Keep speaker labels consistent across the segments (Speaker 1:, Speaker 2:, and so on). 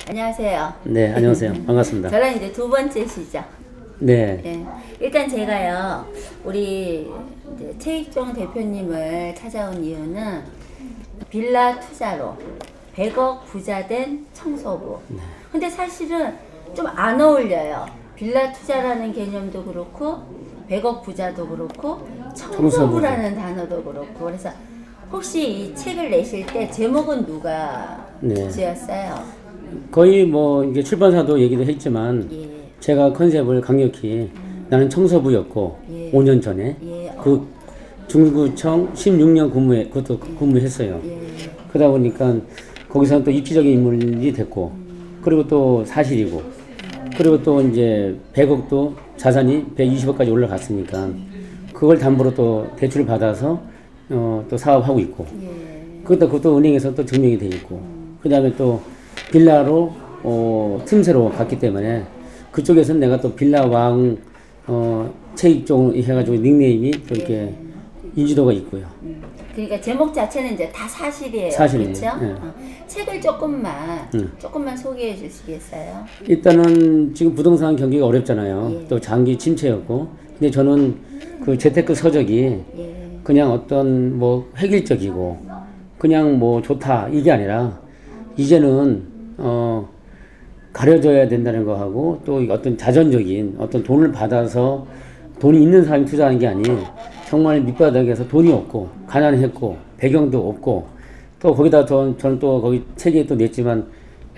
Speaker 1: 안녕하세요.
Speaker 2: 네, 안녕하세요. 반갑습니다.
Speaker 1: 저랑 이제 두 번째시죠?
Speaker 2: 네.
Speaker 1: 네. 일단 제가요, 우리 이제 최익종 대표님을 찾아온 이유는 빌라 투자로 100억 부자 된 청소부. 근데 사실은 좀 안 어울려요. 빌라 투자라는 개념도 그렇고, 100억 부자도 그렇고, 청소부라는 단어도 그렇고. 그래서 혹시 이 책을 내실 때 제목은 누가
Speaker 2: 네.
Speaker 1: 지었어요?
Speaker 2: 거의 뭐 이게 출판사도 얘기도 했지만
Speaker 1: 예.
Speaker 2: 제가 컨셉을 강력히 나는 청소부였고
Speaker 1: 예.
Speaker 2: 5년 전에
Speaker 1: 예.
Speaker 2: 그 중구청 16년 그것도 근무했어요.
Speaker 1: 예.
Speaker 2: 그러다 보니까 거기서는 또 입지적인 인물이 됐고 그리고 또 사실이고 그리고 또 이제 100억도 자산이 120억까지 올라갔으니까 그걸 담보로 또 대출을 받아서 또 사업하고 있고
Speaker 1: 예.
Speaker 2: 그것도 은행에서 또 증명이 돼 있고 그 다음에 또 빌라로 틈새로 갔기 때문에 그쪽에서는 내가 또 빌라왕 최익종 해가지고 닉네임이 또 이렇게 인지도가 있고요.
Speaker 1: 그러니까 제목 자체는 이제 다 사실이에요.
Speaker 2: 사실입니다.
Speaker 1: 그렇죠?
Speaker 2: 예.
Speaker 1: 책을 조금만 소개해 주시겠어요?
Speaker 2: 일단은 지금 부동산 경기가 어렵잖아요.
Speaker 1: 예.
Speaker 2: 또 장기 침체였고 근데 저는 그 재테크 서적이
Speaker 1: 예.
Speaker 2: 그냥 어떤 뭐 획일적이고 그냥 뭐 좋다 이게 아니라 이제는 가려져야 된다는 거 하고 또 어떤 자전적인 어떤 돈을 받아서 돈이 있는 사람이 투자하는 게 아닌 정말 밑바닥에서 돈이 없고 가난했고 배경도 없고 또 거기다 저는 또 거기 책에 또 냈지만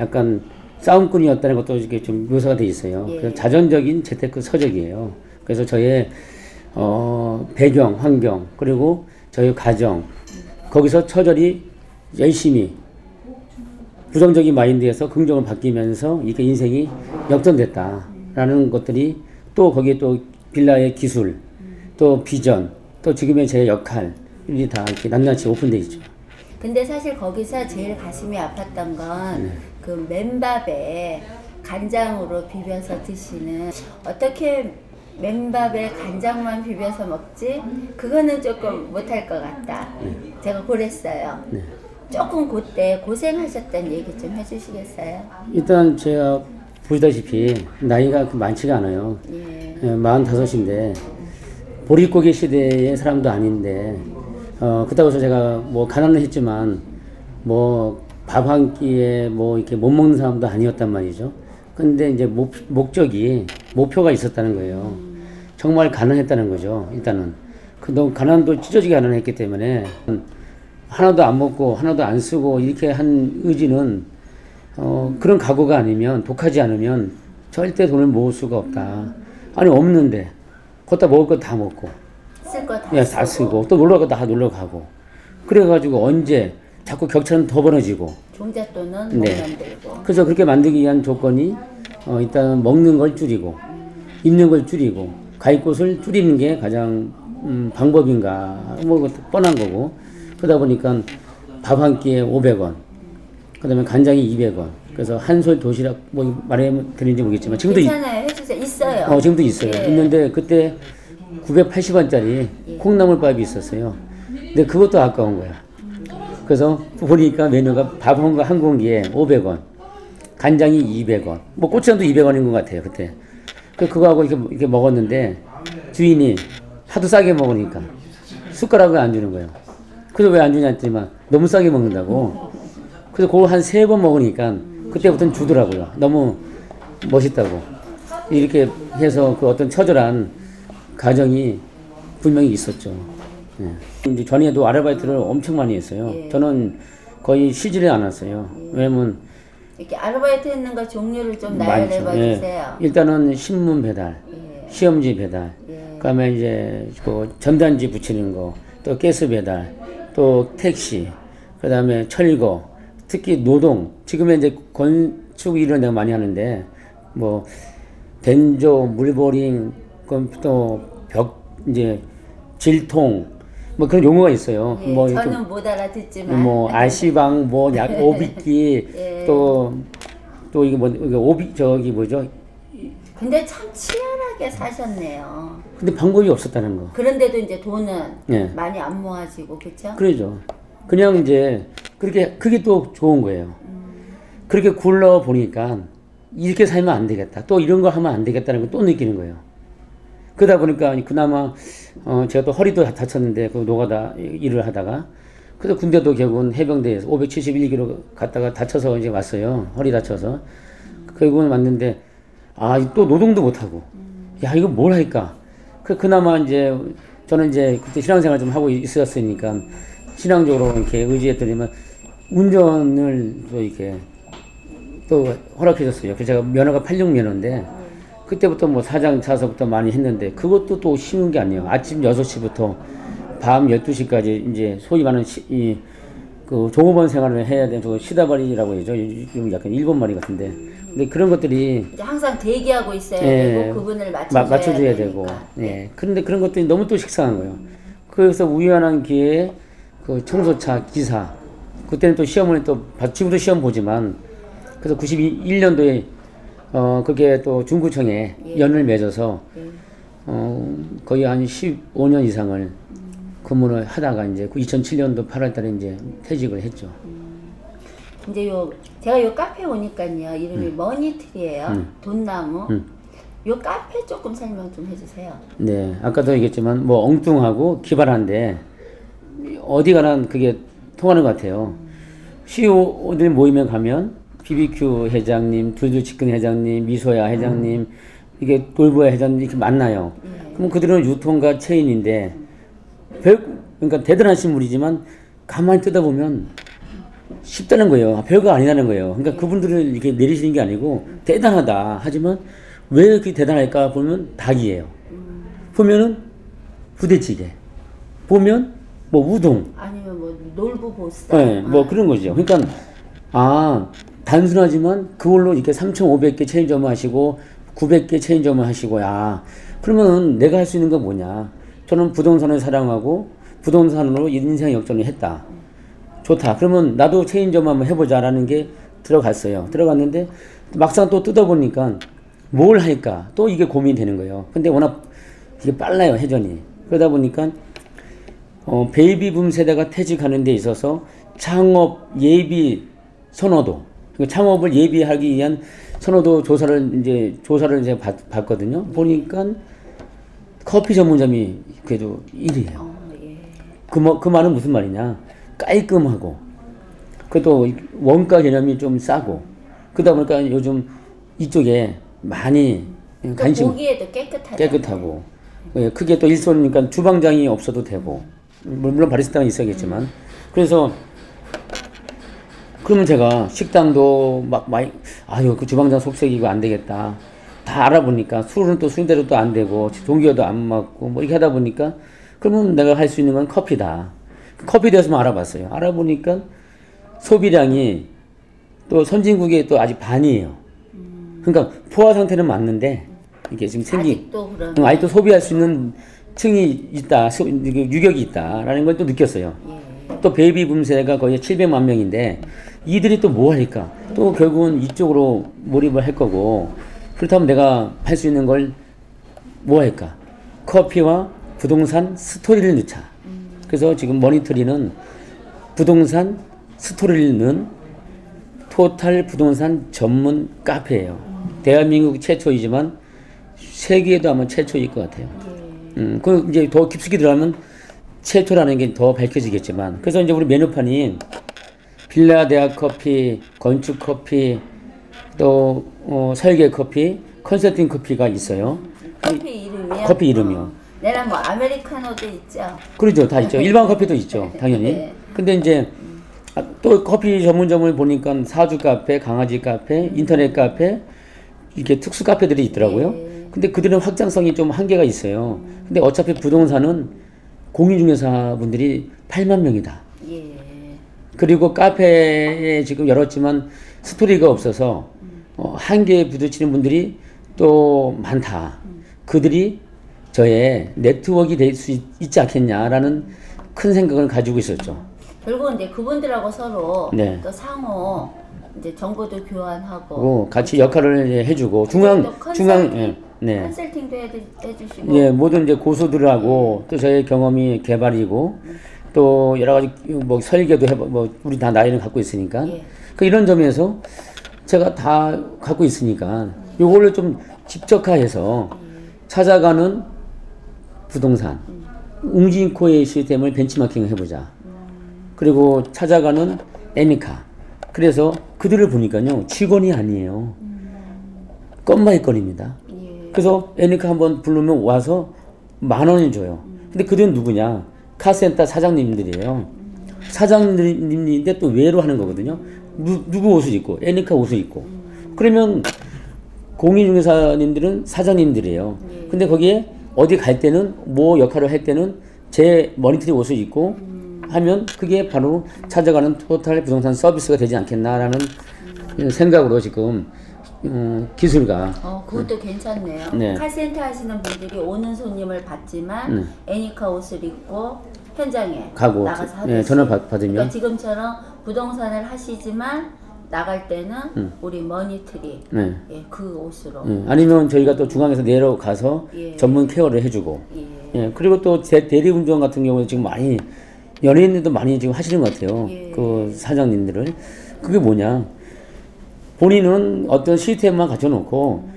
Speaker 2: 약간 싸움꾼이었다는 것도 이렇게 좀 묘사가 돼 있어요.
Speaker 1: 예.
Speaker 2: 그래서 자전적인 재테크 서적이에요. 그래서 저의 배경, 환경 그리고 저희 가정 거기서 처절히 열심히 부정적인 마인드에서 긍정을 바뀌면서 이렇게 인생이 역전됐다라는 것들이 또 거기에 또 빌라의 기술, 또 비전, 또 지금의 제 역할이 다 이렇게 낱낱이 오픈되어 있죠.
Speaker 1: 근데 사실 거기서 제일 가슴이 아팠던 건 그 맨밥에 간장으로 비벼서 드시는 어떻게 맨밥에 간장만 비벼서 먹지? 그거는 조금 못할 것 같다. 제가 그랬어요. 조금 그때 고생하셨다는 얘기 좀 해주시겠어요?
Speaker 2: 일단 제가 보시다시피 나이가 많지가 않아요.
Speaker 1: 예.
Speaker 2: 45인데 보릿고개 시대의 사람도 아닌데 그렇다고 해서 제가 뭐 가난은 했지만 뭐 밥 한 끼에 뭐 이렇게 못 먹는 사람도 아니었단 말이죠. 근데 이제 목표가 있었다는 거예요. 정말 가난했다는 거죠. 일단은 너무 가난도 찢어지게 가난했기 때문에 하나도 안 먹고 하나도 안 쓰고 이렇게 한 의지는 그런 각오가 아니면 독하지 않으면 절대 돈을 모을 수가 없다. 아니 없는데 거기다 먹을 거 다 먹고
Speaker 1: 쓸 거
Speaker 2: 다 쓰고 또 놀러 가다 놀러 가고 그래가지고 언제 자꾸 격차는 더 벌어지고
Speaker 1: 종잣돈은 못 만들고.
Speaker 2: 그래서 그렇게 만들기 위한 조건이 일단 먹는 걸 줄이고 입는 걸 줄이고 갈 곳을 줄이는 게 가장 방법인가 뭐 뻔한 거고 그러다 보니까 밥 한 끼에 500원 그 다음에 간장이 200원 그래서 한솔 도시락 뭐 말해드리는지 모르겠지만 지금도
Speaker 1: 괜찮아요. 해주세요. 있어요.
Speaker 2: 지금도 있어요.
Speaker 1: 예.
Speaker 2: 있는데 그때 980원짜리 콩나물밥이 있었어요. 근데 그것도 아까운 거야. 그래서 보니까 메뉴가 밥 한 공기에 500원, 간장이 200원, 뭐 고추장도 200원인 것 같아요 그때. 그거하고 이렇게 먹었는데 주인이 하도 싸게 먹으니까 숟가락을 안 주는 거예요. 그래서 왜 안 주냐 했더니만 너무 싸게 먹는다고. 그래서 그거 한 3번 먹으니까 그때부터는 주더라고요. 너무 멋있다고. 이렇게 해서 그 어떤 처절한 가정이 분명히 있었죠. 예. 이제 전에도 아르바이트를 엄청 많이 했어요.
Speaker 1: 예.
Speaker 2: 저는 거의 쉬지를 않았어요. 왜냐면
Speaker 1: 이렇게 아르바이트 했는 거 종류를 좀 나열해 봐
Speaker 2: 예.
Speaker 1: 주세요.
Speaker 2: 일단은 신문 배달,
Speaker 1: 예.
Speaker 2: 시험지 배달,
Speaker 1: 예.
Speaker 2: 그다음에 이제 그 전단지 붙이는 거, 또 가스 배달, 또 택시, 그다음에 철거, 특히 노동. 지금은 이제 건축 일을 내가 많이 하는데 뭐 벤조, 물보링, 또 벽 이제 질통 뭐 그런 용어가 있어요.
Speaker 1: 예,
Speaker 2: 뭐
Speaker 1: 저는 못 알아듣지만
Speaker 2: 뭐 아시방 뭐 오비끼
Speaker 1: 예.
Speaker 2: 또 이게 뭐 이게 오비 저기 뭐죠?
Speaker 1: 근데 참 치열하게 사셨네요.
Speaker 2: 근데 방법이 없었다는 거.
Speaker 1: 그런데도 이제 돈은
Speaker 2: 예.
Speaker 1: 많이 안 모아지고 그렇죠?
Speaker 2: 그러죠. 그냥 이제 그렇게 그게 또 좋은 거예요. 그렇게 굴러 보니까 이렇게 살면 안 되겠다. 또 이런 거 하면 안 되겠다는 걸 또 느끼는 거예요. 그러다 보니까 그나마 제가 또 허리도 다쳤는데 그 노가다 일을 하다가 그래서 군대도 결국은 해병대에서 571km 갔다가 다쳐서 이제 왔어요. 허리 다쳐서. 결국은 왔는데 또 노동도 못 하고 야 이거 뭘 할까? 그나마 이제 저는 이제 그때 신앙생활 좀 하고 있었으니까 신앙적으로 이렇게 의지했더니만 운전을 또 이렇게 또 허락해줬어요. 그래서 제가 면허가 86 면허인데 그때부터 뭐 사장 차서부터 많이 했는데 그것도 또 쉬운 게 아니에요. 아침 6시부터 밤 12시까지 이제 소위 말하는 그 종업원 생활을 해야 되는 저 시다발이라고 해죠. 지금 약간 일본 말이 같은데. 근데 그런 것들이
Speaker 1: 이제 항상 대기하고 있어야 되고 그분을 맞춰줘야
Speaker 2: 되고. 예. 그런데 그런 것들이 너무 또 식상한 거예요. 그래서 우연한 기회에 그 청소차 기사 그때는 또 시험을 또 지금도 시험 보지만 그래서 91년도에 그게 또 중구청에 연을 맺어서 거의 한 15년 이상을 근무를 하다가 이제 2007년도 8월달에 이제 퇴직을 했죠.
Speaker 1: 이제 제가 요 카페 오니까요 이름이 머니트리예요. 돈나무. 요 카페 조금 설명 좀 해주세요.
Speaker 2: 네, 아까도 얘기했지만 뭐 엉뚱하고 기발한데 어디 가나 그게 통하는 것 같아요. CEO들 모임에 가면 BBQ 회장님, 둘둘치킨 회장님, 미소야 회장님, 이게 돌보야 회장님 이렇게 만나요. 그럼 그들은 유통가 체인인데 그러니까 대단하신 분이지만 가만히 뜯어보면 쉽다는 거예요. 별거 아니라는 거예요. 그러니까 그분들을 이렇게 내리시는 게 아니고 대단하다. 하지만 왜 그렇게 대단할까 보면 닭이에요. 보면은 부대찌개. 보면 뭐 우동.
Speaker 1: 아니면 뭐 놀부보쌈.
Speaker 2: 네, 뭐 그런 거죠. 그러니까 단순하지만 그걸로 이렇게 3,500개 체인점을 하시고 900개 체인점을 하시고 그러면 내가 할 수 있는 건 뭐냐. 저는 부동산을 사랑하고 부동산으로 인생 역전을 했다. 좋다. 그러면 나도 체인점 한번 해보자라는 게 들어갔어요. 들어갔는데 막상 또 뜯어보니까 뭘 할까? 또 이게 고민이 되는 거예요. 근데 워낙 이게 빨라요, 회전이. 그러다 보니까 베이비붐 세대가 퇴직하는 데 있어서 창업 예비 선호도, 창업을 예비하기 위한 선호도 조사를 이제 봤거든요. 보니까 커피 전문점이 그래도 1위에요. 그 말은 무슨 말이냐? 깔끔하고, 그것도 원가 개념이 좀 싸고, 그러다 보니까 요즘 이쪽에 많이 관심.
Speaker 1: 보기에도
Speaker 2: 깨끗하고, 크게 또 일손이니까 주방장이 없어도 되고, 물론 바리스타는 있어야겠지만, 그래서 그러면 제가 식당도 막 많이 그 주방장 속색이고 안 되겠다. 다 알아보니까 술은 또 술대로 또 안 되고 동기화도 안 맞고 뭐 이렇게 하다 보니까 그러면 내가 할 수 있는 건 커피다. 커피에 대해서만 알아봤어요. 알아보니까 소비량이 또 선진국에 또 아직 반이에요. 그러니까 포화 상태는 맞는데 이게 지금 아직도 소비할 수 있는 층이 있다, 유격이 있다라는 걸 또 느꼈어요. 또 베이비붐 세대가 거의 700만 명인데 이들이 또 뭐 할까? 또 결국은 이쪽으로 몰입을 할 거고 그렇다면 내가 할 수 있는 걸 뭐 할까? 커피와 부동산 스토리를 넣자. 그래서 지금 머니터리는 부동산 스토리를 넣은 토탈 부동산 전문 카페예요. 대한민국 최초이지만 세계에도 아마 최초일 것 같아요. 그 이제 더 깊숙이 들어가면 최초라는 게 더 밝혀지겠지만 그래서 이제 우리 메뉴판이 빌라 대학 커피, 건축 커피, 또 설계 커피, 컨설팅 커피가 있어요.
Speaker 1: 커피 이름이요?
Speaker 2: 커피 이름이요.
Speaker 1: 내랑 뭐 아메리카노도 있죠.
Speaker 2: 그렇죠, 다 있죠. 일반 커피도 있죠, 당연히.
Speaker 1: 네.
Speaker 2: 근데 이제 또 커피 전문점을 보니까 사주 카페, 강아지 카페, 인터넷 카페 이렇게 특수 카페들이 있더라고요. 근데 그들은 확장성이 좀 한계가 있어요. 근데 어차피 부동산은 공인중개사분들이 8만 명이다. 그리고 카페에 지금 열었지만 스토리가 없어서 한계에 부딪히는 분들이 또 많다. 그들이 저의 네트워크가 될 수 있지 않겠냐라는 큰 생각을 가지고 있었죠.
Speaker 1: 결국은 이제 그분들하고 서로 또 상호 이제 정보도 교환하고
Speaker 2: 같이 역할을 해주고
Speaker 1: 컨설팅도 해주시고
Speaker 2: 모든 이제 고수들하고 또 저의 경험이 개발이고 또 여러 가지 뭐 설계도 해보 우리 다 나이를 갖고 있으니까 그 이런 점에서 제가 다 갖고 있으니까 요거를 좀 집적화해서 찾아가는 부동산, 웅진코의 시스템을 벤치마킹을 해보자. 그리고 찾아가는 애니카. 그래서 그들을 보니까요, 직원이 아니에요. 건마이건입니다. 그래서 애니카 한번 부르면 와서 10,000원을 줘요. 근데 그들은 누구냐? 카센터 사장님들이에요. 사장님인데 또 외로 하는 거거든요. 누구 옷을 입고, 애니카 옷을 입고. 그러면 공인중개사님들은 사장님들이에요. 근데 거기에 어디 갈 때는 뭐 역할을 할 때는 제 머니터리 옷을 입고 하면 그게 바로 찾아가는 토탈 부동산 서비스가 되지 않겠나라는 생각으로 지금 기술가.
Speaker 1: 그것도 괜찮네요.
Speaker 2: 네.
Speaker 1: 카센터 하시는 분들이 오는 손님을 받지만 애니카 옷을 입고 현장에
Speaker 2: 가고
Speaker 1: 나가서 하듯이.
Speaker 2: 네, 전화 받으면
Speaker 1: 그러니까 지금처럼 부동산을 하시지만 나갈 때는 우리 머니터리
Speaker 2: 네.
Speaker 1: 예, 그 옷으로.
Speaker 2: 아니면 저희가 또 중앙에서 내려가서
Speaker 1: 예.
Speaker 2: 전문 케어를 해주고
Speaker 1: 예.
Speaker 2: 예. 그리고 또 대리운전 같은 경우는 지금 많이 연예인들도 많이 지금 하시는 것 같아요.
Speaker 1: 예.
Speaker 2: 그 사장님들을. 그게 뭐냐? 본인은 어떤 시스템만 갖춰놓고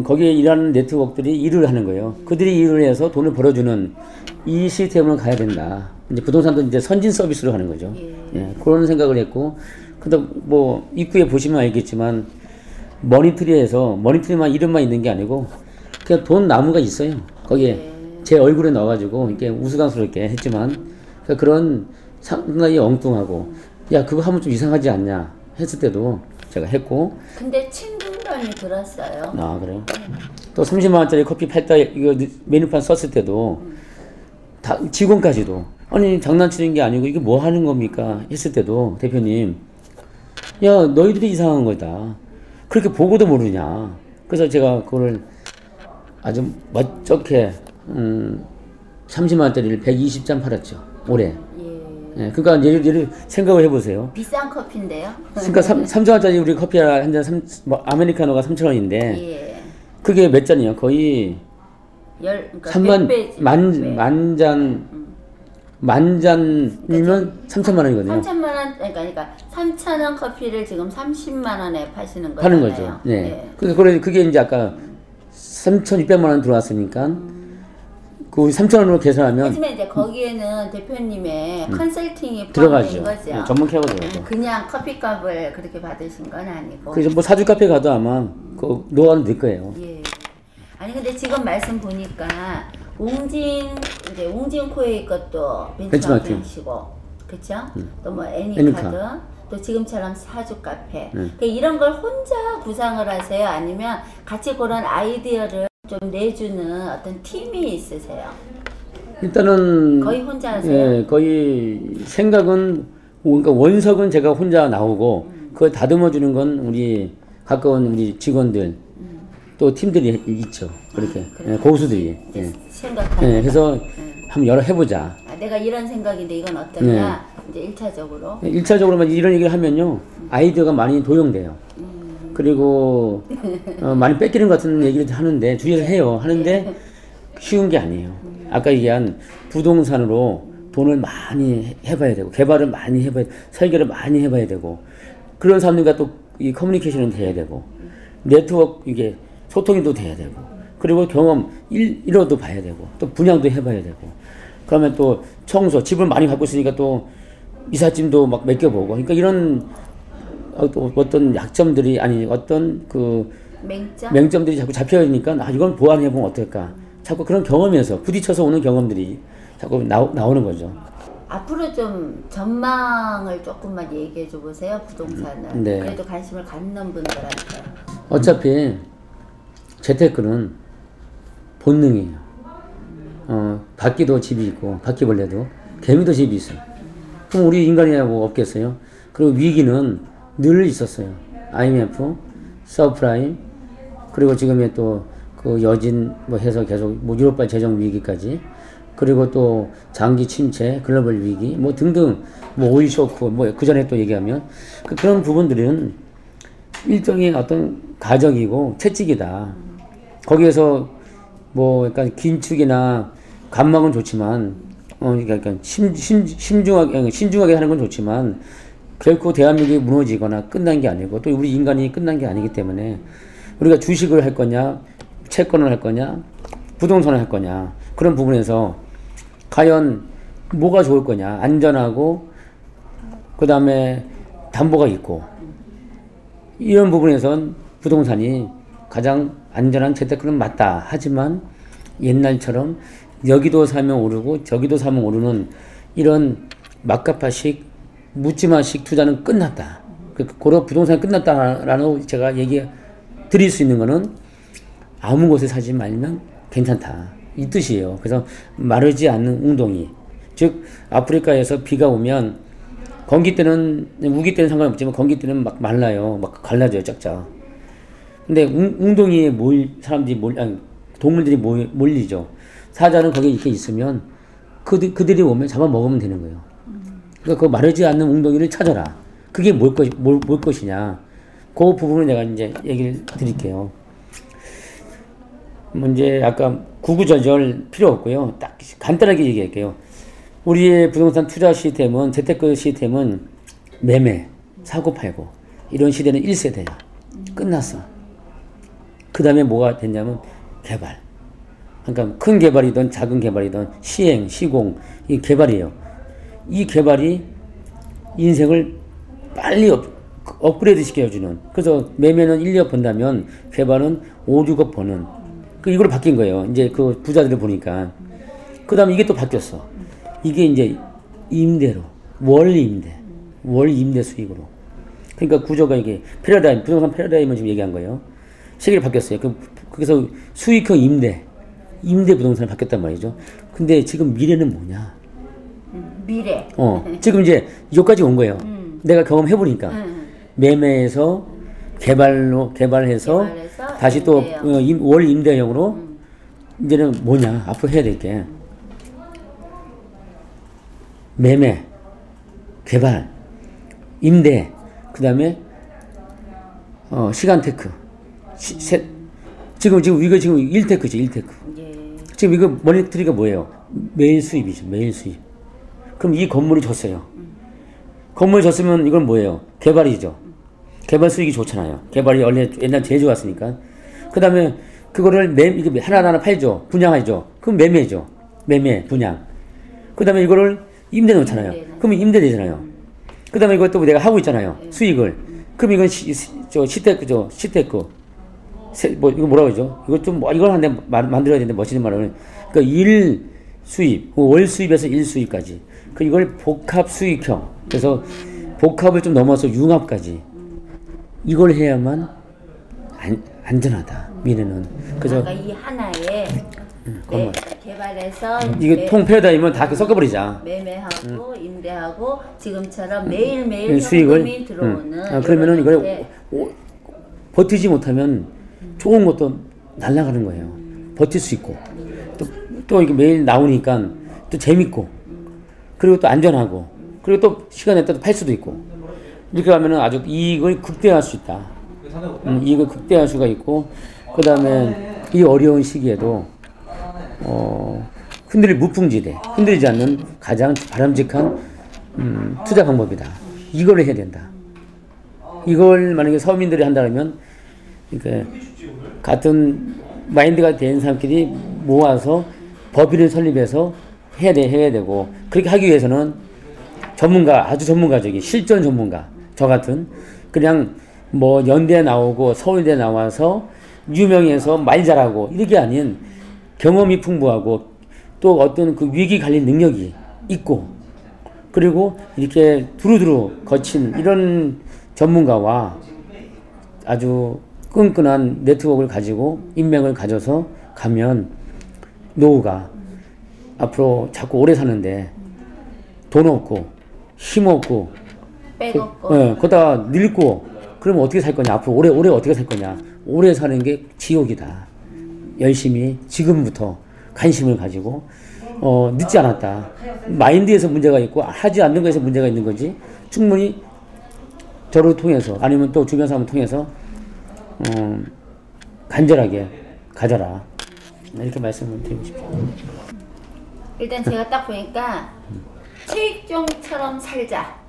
Speaker 2: 거기에 일하는 네트워크들이 일을 하는 거예요. 그들이 일을 해서 돈을 벌어주는 이 시스템으로 가야 된다. 이제 부동산도 이제 선진 서비스로 하는 거죠. 예, 그런 생각을 했고, 근데 뭐 입구에 보시면 알겠지만 머니터리만 이름만 있는 게 아니고 그냥 돈 나무가 있어요. 거기에 제 얼굴에 넣어가지고 이렇게 우스꽝스럽게 했지만 그런 상당히 엉뚱하고 야 그거 하면 좀 이상하지 않냐 했을 때도 제가 했고.
Speaker 1: 근데 친근감이 들었어요.
Speaker 2: 아 그래요? 또 30만 원짜리 커피 팔다 이거 메뉴판 썼을 때도 다 직원까지도 아니 장난치는 게 아니고 이게 뭐 하는 겁니까 했을 때도 대표님 야 너희들이 이상한 거다 그렇게 보고도 모르냐. 그래서 제가 그거를 아주 멋쩍게 30만 원짜리를 120잔 팔았죠 올해. 예, 그러니까 예를 생각을 해보세요.
Speaker 1: 비싼 커피인데요.
Speaker 2: 그러니까 3,000원짜리 우리 커피 한 잔 아메리카노가 3,000원인데
Speaker 1: 예.
Speaker 2: 그게 몇 잔이요? 거의
Speaker 1: 그러니까
Speaker 2: 10,000잔이면 3,000만 원이거든요.
Speaker 1: 3천만 원, 그러니까 3,000원 커피를 지금 30만 원에 파시는 거잖아요.
Speaker 2: 파는 거죠. 네. 그게 이제 아까 3,600만 원 들어왔으니까 그 3,000원으로 계산하면
Speaker 1: 하지만 이제 거기에는 대표님의 컨설팅이
Speaker 2: 들어가죠.
Speaker 1: 포함된 거죠.
Speaker 2: 네, 전문 케어가 들어가죠.
Speaker 1: 그냥 커피값을 그렇게 받으신 건 아니고.
Speaker 2: 그래서 뭐 사주 카페 가도 아마 그 노하우는 늘 거예요.
Speaker 1: 예. 아니 근데 지금 말씀 보니까 웅진코에 것도 벤치마킹 하시고, 그렇죠? 또 뭐 애니카드, 또 지금처럼 사주 카페. 그러니까 이런 걸 혼자 구상을 하세요? 아니면 같이 그런 아이디어를 좀 내주는 어떤 팀이 있으세요?
Speaker 2: 일단은
Speaker 1: 거의 혼자 하세요?
Speaker 2: 예, 거의 생각은 그러니까 원석은 제가 혼자 나오고 그걸 다듬어 주는 건 우리 가까운 우리 직원들 또 팀들이 있죠. 그렇게 예, 고수들이. 예.
Speaker 1: 생각하는.
Speaker 2: 예, 그래서 한번 여러 해보자.
Speaker 1: 내가 이런 생각인데 이건 어떠냐? 이제 1차적으로.
Speaker 2: 1차적으로만 이런 얘기를 하면요 아이디어가 많이 도용돼요. 그리고 많이 뺏기는 것 같은 얘기를 하는데 주의를 하는데 쉬운 게 아니에요. 아까 얘기한 부동산으로 돈을 많이 해봐야 되고 개발을 많이 해봐야 되고 설계를 많이 해봐야 되고 그런 사람들과 또 이 커뮤니케이션은 돼야 되고 네트워크 이게 소통이 또 돼야 되고 그리고 경험 1호도 봐야 되고 또 분양도 해봐야 되고 그러면 또 청소 집을 많이 갖고 있으니까 또 이삿짐도 막 맡겨보고 그러니까 이런 어떤 약점들이 아니 어떤 그 맹점들이 자꾸 잡혀있으니까 이건 보완해보면 어떨까 자꾸 그런 경험에서 부딪혀서 오는 경험들이 자꾸 나오는 거죠.
Speaker 1: 앞으로 좀 전망을 조금만 얘기해 줘 보세요. 부동산을.
Speaker 2: 네.
Speaker 1: 그래도 관심을 갖는 분들한테.
Speaker 2: 어차피 재테크는 본능이에요. 바퀴도 집이 있고 바퀴벌레도 개미도 집이 있어요. 그럼 우리 인간이 뭐 없겠어요? 그리고 위기는 늘 있었어요. IMF, 서프라임, 그리고 지금의 또 그 여진 뭐 해서 계속 뭐 유럽발 재정 위기까지, 그리고 또 장기 침체, 글로벌 위기 뭐 등등 뭐 오일 쇼크 뭐 그 전에 또 얘기하면 그런 부분들은 일종의 어떤 가적이고 채찍이다. 거기에서 뭐 약간 긴축이나 감망은 좋지만 그러니까 신중하게 하는 건 좋지만 결코 대한민국이 무너지거나 끝난 게 아니고 또 우리 인간이 끝난 게 아니기 때문에 우리가 주식을 할 거냐, 채권을 할 거냐, 부동산을 할 거냐 그런 부분에서 과연 뭐가 좋을 거냐. 안전하고 그 다음에 담보가 있고 이런 부분에선 부동산이 가장 안전한 재테크는 맞다. 하지만 옛날처럼 여기도 사면 오르고 저기도 사면 오르는 이런 막가파식 묻지마식 투자는 끝났다. 그런 부동산이 끝났다라는 제가 얘기 드릴 수 있는 거는 아무 곳에 사지 말면 괜찮다. 이 뜻이에요. 그래서 마르지 않는 웅덩이. 즉 아프리카에서 비가 오면 건기 때는 우기 때는 상관없지만 건기 때는 막 말라요. 막 갈라져요. 쫙쫙. 근데 웅덩이에 사람들이 동물들이 몰리죠. 사자는 거기에 이렇게 있으면 그들이 오면 잡아먹으면 되는 거예요. 그러니까 그 마르지 않는 웅덩이를 찾아라. 그게 뭘 것이냐. 그 부분을 내가 이제 얘기를 드릴게요. 이제 아까 구구절절 필요 없고요. 딱 간단하게 얘기할게요. 우리의 부동산 투자 시스템은 재테크 시스템은 매매, 사고 팔고 이런 시대는 1세대야. 끝났어. 그 다음에 뭐가 됐냐면 개발. 그러니까 큰 개발이든 작은 개발이든 시행, 시공 이 개발이에요. 이 개발이 인생을 빨리 업그레이드 시켜주는. 그래서 매매는 1억 번다면 개발은 5, 6억 버는. 이걸로 바뀐 거예요. 이제 그 부자들을 보니까. 그 다음에 이게 또 바뀌었어. 이게 이제 임대로. 월 임대 수익으로. 그러니까 구조가 이게 패러다임, 부동산 패러다임을 지금 얘기한 거예요. 시기를 바뀌었어요. 그래서 수익형 임대 부동산이 바뀌었단 말이죠. 근데 지금 미래는 뭐냐?
Speaker 1: 미래.
Speaker 2: 지금 이제 여기까지 온 거예요. 내가 경험해보니까. 매매에서 개발해서 다시 또 월 임대형으로 이제는 뭐냐? 앞으로 해야 될 게 매매, 개발, 임대, 그 다음에 시간 테크. 지금 이거 지금 1테크죠, 1테크.
Speaker 1: 예.
Speaker 2: 지금 이거 머니터리가 뭐예요? 매일 수입이죠, 매일 수입. 그럼 이 건물이 졌어요. 건물이 졌으면 이건 뭐예요? 개발이죠. 개발 수익이 좋잖아요. 개발이 원래 옛날 제일 좋았으니까. 그 다음에 그거를 이게 하나하나 팔죠. 분양하죠. 그럼 매매죠. 매매, 분양. 그 다음에 이거를 임대 놓잖아요. 그러면 임대 되잖아요. 그 다음에 이것도 내가 하고 있잖아요. 수익을. 그럼 이건 시테크죠. 시테크. 이거 뭐라고 하죠? 이거 좀, 이걸 한데 만들어야 되는데 멋있는 말은. 그러니까 일 수입, 월 수입에서 일 수입까지. 이걸 복합 수익형. 그래서 복합을 좀 넘어서 융합까지. 이걸 해야만 안전하다. 미래는. 그래서
Speaker 1: 그러니까 이 하나에 개발해서
Speaker 2: 이게 통 패러다임은 다 섞어버리자.
Speaker 1: 매매하고 임대하고 지금처럼 매일매일
Speaker 2: 수익을
Speaker 1: 현금이 들어오는.
Speaker 2: 그러면은 이걸 버티지 못하면 좋은 것도 날아가는 거예요. 버틸 수 있고 또 이게 매일 나오니까 또 재밌고 그리고 또 안전하고 그리고 또 시간에 따라 팔 수도 있고 이렇게 하면은 아주 이익을 극대화할 수 있다. 이익을 극대화할 수가 있고 그 다음에 이 어려운 시기에도 흔들릴 무풍지대, 흔들리지 않는 가장 바람직한 투자 방법이다. 이걸 해야 된다. 이걸 만약에 서민들이 한다면 그러니까 같은 마인드가 된 사람끼리 모아서 법인을 설립해서 해야 되고 그렇게 하기 위해서는 아주 전문가적인 실전 전문가 저 같은 그냥 뭐 연대 나오고 서울대 나와서 유명해서 말 잘하고 이게 아닌 경험이 풍부하고 또 어떤 그 위기 관리 능력이 있고 그리고 이렇게 두루두루 거친 이런 전문가와 아주 끈끈한 네트워크를 가지고 인맥을 가져서 가면 노후가 앞으로 자꾸 오래 사는데 돈 없고 힘 없고
Speaker 1: 빼먹고
Speaker 2: 거기다 늙고 그러면 어떻게 살 거냐 앞으로 오래 어떻게 살 거냐 오래 사는 게 지옥이다. 열심히 지금부터 관심을 가지고 늦지 않았다. 마인드에서 문제가 있고 하지 않는 것에서 문제가 있는 거지 충분히 저를 통해서 아니면 또 주변 사람을 통해서 간절하게 가져라 이렇게 말씀을 드리고 싶습니다.
Speaker 1: 일단 제가 딱 보니까 최익종처럼 살자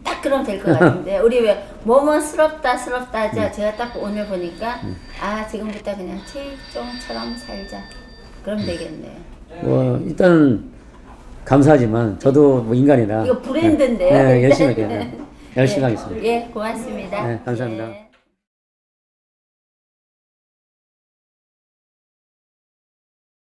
Speaker 1: 딱 딱 그럼 될 것 같은데 우리 왜 뭐뭐스럽다 하죠. 제가 딱 오늘 보니까 아 지금부터 그냥 최익종처럼 살자. 그럼 되겠네요.
Speaker 2: 뭐 일단 감사하지만 저도 뭐 인간이라
Speaker 1: 이거 브랜드인데요.
Speaker 2: 네, 열심히
Speaker 1: 일단은.
Speaker 2: 할게요. 열심히
Speaker 1: 예,
Speaker 2: 하겠습니다.
Speaker 1: 예, 고맙습니다.
Speaker 2: 네, 감사합니다.
Speaker 1: 예.